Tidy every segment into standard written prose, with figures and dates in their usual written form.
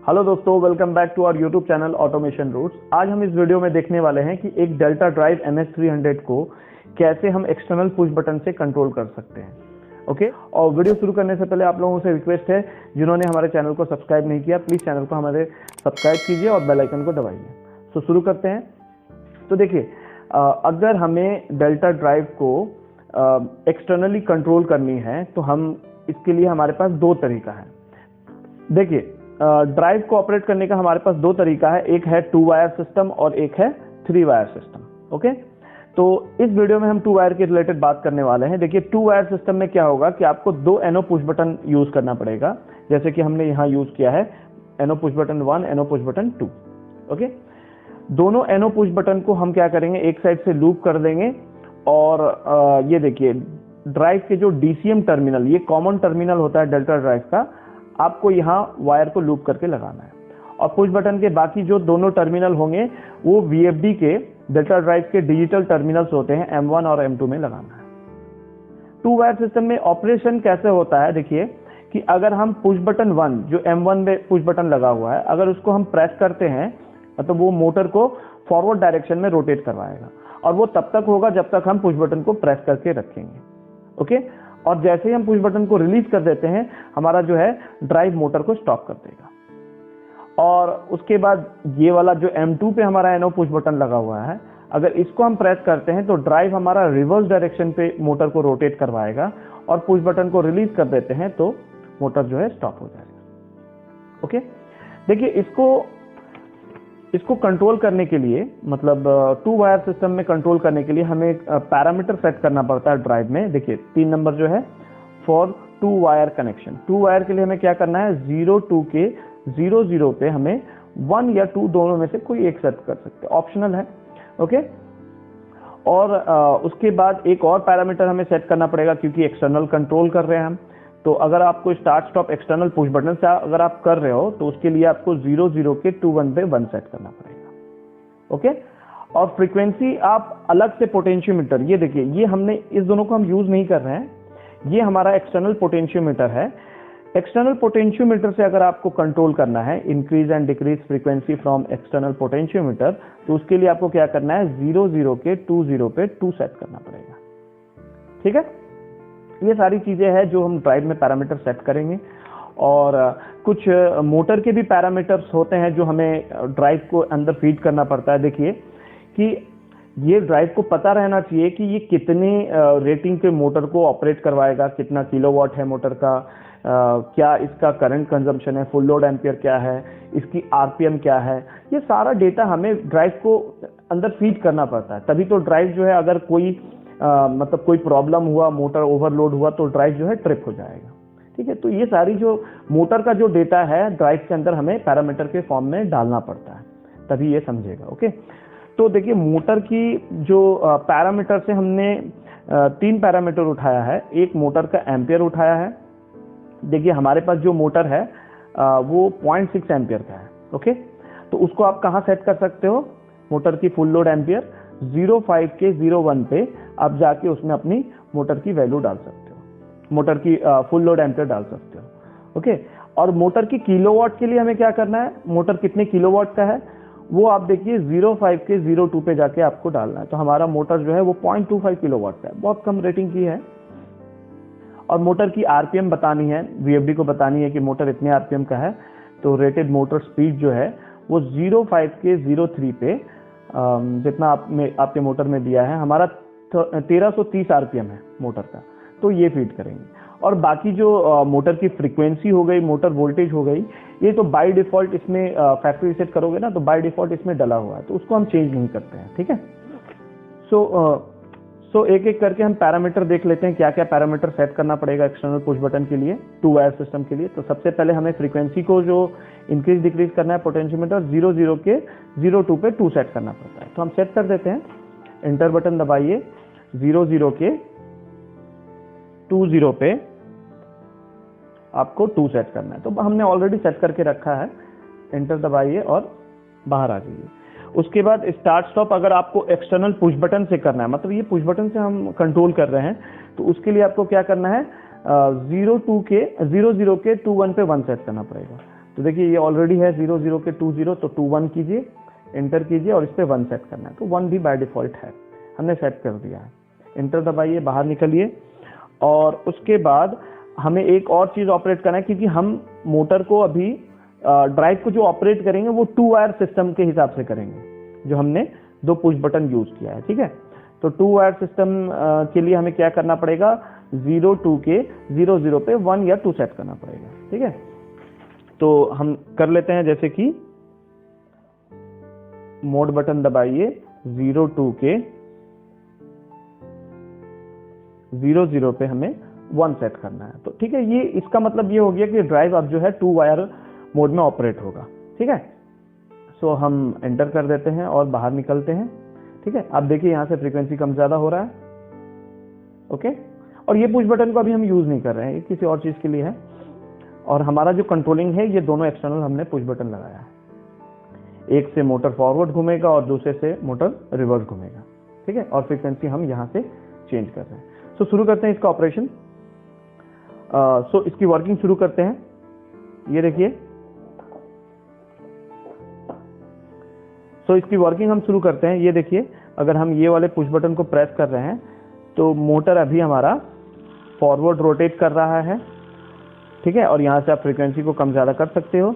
Hello दोस्तों, welcome back to our YouTube channel automation roots. आज हम इस वीडियो में देखने वाले हैं कि एक डेल्टा ड्राइव MS300 को कैसे हम एक्सटर्नल पुश बटन से कंट्रोल कर सकते हैं। ओके, और वीडियो शुरू करने से पहले आप लोगों से रिक्वेस्ट है, जिन्होंने हमारे चैनल को सब्सक्राइब नहीं किया प्लीज़ चैनल को हमारे सब्सक्राइब कीजिए और बेल आइकन को दबाइए। तो शुरू करते हैं। तो देखिए, अगर हमें डेल्टा ड्राइव को एक्सटर्नली कंट्रोल करनी है तो हम इसके लिए हमारे पास दो तरीका है। देखिए, ड्राइव को ऑपरेट करने का हमारे पास दो तरीका है, एक है 2 वायर सिस्टम और एक है 3 वायर सिस्टम। ओके, तो इस वीडियो में हम 2 वायर के रिलेटेड बात करने वाले हैं। देखिए, 2 वायर सिस्टम में क्या होगा कि आपको 2 NO पुश बटन यूज करना पड़ेगा, जैसे कि हमने यहाँ यूज किया है NO push button 1, NO push button 2। Okay, दोनों NO पुश बटन को हम क्या करेंगे, एक साइड से लूप कर देंगे और ये देखिए ड्राइव के जो DCM टर्मिनल, ये कॉमन टर्मिनल होता है डेल्टा ड्राइव का, आपको यहाँ वायर को लूप करके लगाना है। और पुश बटन के बाकी जो दोनों टर्मिनल होंगे वो VFD के डेल्टा ड्राइव के डिजिटल टर्मिनल्स होते हैं, M1 और M2 में लगाना है। 2 वायर सिस्टम में ऑपरेशन कैसे होता है, देखिए कि अगर हम पुश बटन 1 जो M1 में पुश बटन लगा हुआ है, अगर उसको हम प्रेस करते हैं तो वो मोटर को फॉरवर्ड डायरेक्शन में रोटेट करवाएगा और वो तब तक होगा जब तक हम पुश बटन को प्रेस करके रखेंगे। ओके, और जैसे ही हम पुश बटन को रिलीज कर देते हैं, हमारा जो है ड्राइव मोटर को स्टॉप कर देगा। और उसके बाद ये वाला जो M2 पे हमारा NO पुश बटन लगा हुआ है, अगर इसको हम प्रेस करते हैं तो ड्राइव हमारा रिवर्स डायरेक्शन पे मोटर को रोटेट करवाएगा और पुश बटन को रिलीज कर देते हैं तो मोटर जो है स्टॉप हो जाएगा। ओके, देखिए इसको कंट्रोल करने के लिए, मतलब 2 वायर सिस्टम में कंट्रोल करने के लिए हमें पैरामीटर सेट करना पड़ता है ड्राइव में। देखिए 3 नंबर जो है फॉर 2 वायर कनेक्शन। 2 वायर के लिए हमें क्या करना है, 0-2 के 0-0 पे हमें 1 या 2 दोनों में से कोई एक सेट कर सकते हैं, ऑप्शनल है। ओके, और उसके बाद एक और पैरामीटर हमें सेट करना पड़ेगा, क्योंकि एक्सटर्नल कंट्रोल कर रहे हैं हम। तो अगर आपको start stop external push button से अगर आप कर रहे हो तो उसके लिए आपको 0-0 के 2-1 पे 1 सेट करना पड़ेगा। ओके, और फ्रीक्वेंसी आप अलग से पोटेंशियोमीटर, ये देखिए ये हमने इस दोनों को हम यूज नहीं कर रहे हैं, ये हमारा एक्सटर्नल पोटेंशियोमीटर है। एक्सटर्नल पोटेंशियोमीटर से अगर आपको कंट्रोल करना है increase and decrease frequency from external potentiometer, तो उसके लिए आपको क्या करना है, 0-0 के 2-0 पे 2 सेट करना पड़ेगा। ठीक है, ये सारी चीजें हैं जो हम ड्राइव में पैरामीटर सेट करेंगे। और कुछ मोटर के भी पैरामीटर्स होते हैं जो हमें ड्राइव को अंदर फीड करना पड़ता है। देखिए कि ये ड्राइव को पता रहना चाहिए कि ये कितने रेटिंग के मोटर को ऑपरेट करवाएगा, कितना किलोवाट है मोटर का, क्या इसका करंट कंजम्पशन है, फुल लोड एम्पियर क्या है, इसकी RPM क्या है, ये सारा डेटा हमें ड्राइव को अंदर फीड करना पड़ता है। तभी तो ड्राइव जो है, अगर कोई मतलब कोई प्रॉब्लम हुआ, मोटर ओवरलोड हुआ, तो ड्राइव जो है ट्रिप हो जाएगा। ठीक है, तो ये सारी जो मोटर का जो डेटा है ड्राइव के अंदर हमें पैरामीटर के फॉर्म में डालना पड़ता है, तभी ये समझेगा। ओके, तो देखिए मोटर की जो पैरामीटर से हमने 3 पैरामीटर उठाया है। एक मोटर का एम्पियर उठाया है। देखिए हमारे पास जो मोटर है वो 0.6 एम्पियर का है। ओके, तो उसको आप कहाँ सेट कर सकते हो, मोटर की फुल लोड एम्पियर 0.5 के 0.1 पे आप जाके उसमें अपनी मोटर की वैल्यू डाल सकते हो, मोटर की फुल लोड एम्पियर डाल सकते हो। ओके, और मोटर की किलोवाट के लिए हमें क्या करना है, मोटर कितने किलोवाट का है वो आप देखिए 0.5 के 0.2 पे जाके आपको डालना है। तो हमारा मोटर जो है वो 0.25 किलोवाट का है, बहुत कम रेटिंग की है। और मोटर की RPM बतानी है, VFD को बतानी है कि मोटर इतने RPM का है, तो रेटेड मोटर स्पीड जो है वो 0.5 के 0.3 पे जितना आपके मोटर में दिया है, हमारा 1330 RPM है मोटर का, तो ये फीड करेंगे। और बाकी जो मोटर की फ्रीक्वेंसी हो गई, मोटर वोल्टेज हो गई, ये तो बाय डिफॉल्ट इसमें फैक्ट्री सेट करोगे ना, तो बाय डिफॉल्ट इसमें डला हुआ है, तो उसको हम चेंज नहीं करते हैं। ठीक है, सो एक एक करके हम पैरामीटर देख लेते हैं, क्या क्या पैरामीटर सेट करना पड़ेगा एक्सटर्नल पुश बटन के लिए 2 वायर सिस्टम के लिए। तो सबसे पहले हमें फ्रीक्वेंसी को जो इंक्रीज डिक्रीज करना है, पोटेंशियोमीटर 0-0 के 0.2 पे 2 सेट करना पड़ता है। तो हम सेट कर देते हैं, एंटर बटन दबाइए, 0-0 के 2.0 पे आपको 2 सेट करना है। तो हमने ऑलरेडी सेट करके रखा है, एंटर दबाइए और बाहर आ जाइए। उसके बाद स्टार्ट स्टॉप अगर आपको एक्सटर्नल पुश बटन से करना है, मतलब ये पुश बटन से हम कंट्रोल कर रहे हैं, तो उसके लिए आपको क्या करना है, 0-0 के 2-1 पे 1 सेट करना पड़ेगा। तो देखिए ये ऑलरेडी है 0 0 के 2 0, तो 2 1 कीजिए, एंटर कीजिए और इस पर 1 सेट करना है। तो 1 भी बाय डिफॉल्ट है, हमने सेट कर दिया है। एंटर दबाइए, बाहर निकलिए और उसके बाद हमें एक और चीज़ ऑपरेट करना है, क्योंकि हम मोटर को अभी ड्राइव को जो ऑपरेट करेंगे वो 2 वायर सिस्टम के हिसाब से करेंगे, जो हमने 2 पुश बटन यूज किया है। ठीक है, तो 2 वायर सिस्टम के लिए हमें क्या करना पड़ेगा, 0 2 के 0 0 पे 1 या 2 सेट करना पड़ेगा। ठीक है, तो हम कर लेते हैं, जैसे कि मोड बटन दबाइए, 0 2 के 0 0 पे हमें 1 सेट करना है। तो ठीक है, ये इसका मतलब ये हो गया कि ड्राइव अब जो है 2 वायर मोड में ऑपरेट होगा। ठीक है, सो हम एंटर कर देते हैं और बाहर निकलते हैं। ठीक है, आप देखिए यहाँ से फ्रीक्वेंसी कम ज्यादा हो रहा है। ओके, और ये पुश बटन को अभी हम यूज नहीं कर रहे हैं, ये किसी और चीज के लिए है। और हमारा जो कंट्रोलिंग है, ये दोनों एक्सटर्नल हमने पुश बटन लगाया है। एक से मोटर फॉरवर्ड घूमेगा और दूसरे से मोटर रिवर्स घूमेगा। ठीक है, और फ्रीक्वेंसी हम यहाँ से चेंज कर रहे हैं। सो शुरू करते हैं इसका ऑपरेशन। सो इसकी वर्किंग शुरू करते हैं। ये देखिए, सो इसकी वर्किंग हम शुरू करते हैं। ये देखिए, अगर हम ये वाले पुश बटन को प्रेस कर रहे हैं तो मोटर अभी हमारा फॉरवर्ड रोटेट कर रहा है। ठीक है, और यहां से आप फ्रीक्वेंसी को कम ज्यादा कर सकते हो।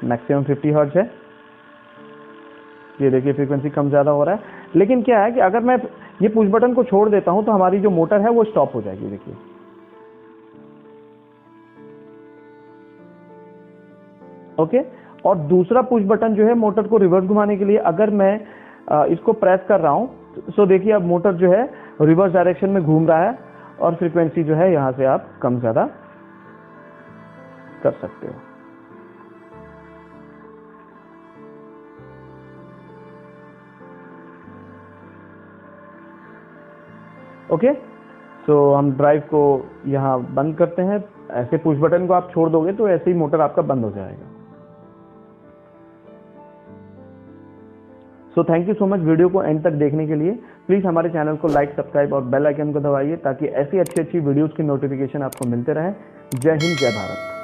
मैक्सिमम 50 हर्ट्ज है। ये देखिए फ्रीक्वेंसी कम ज्यादा हो रहा है, लेकिन क्या है कि अगर मैं ये पुश बटन को छोड़ देता हूं तो हमारी जो मोटर है वो स्टॉप हो जाएगी। देखिए, ओके, और दूसरा पुश बटन जो है मोटर को रिवर्स घुमाने के लिए, अगर मैं इसको प्रेस कर रहा हूं, सो देखिए अब मोटर जो है रिवर्स डायरेक्शन में घूम रहा है और फ्रीक्वेंसी जो है यहां से आप कम ज्यादा कर सकते हो। ओके, तो हम ड्राइव को यहाँ बंद करते हैं। ऐसे पुश बटन को आप छोड़ दोगे तो ऐसे ही मोटर आपका बंद हो जाएगा। So thank you so much video को एंड तक देखने के लिए। प्लीज हमारे चैनल को लाइक, सब्सक्राइब और बेल आइकन को दबाइए ताकि ऐसी अच्छी वीडियोस की नोटिफिकेशन आपको मिलते रहे। जय हिंद, जय भारत।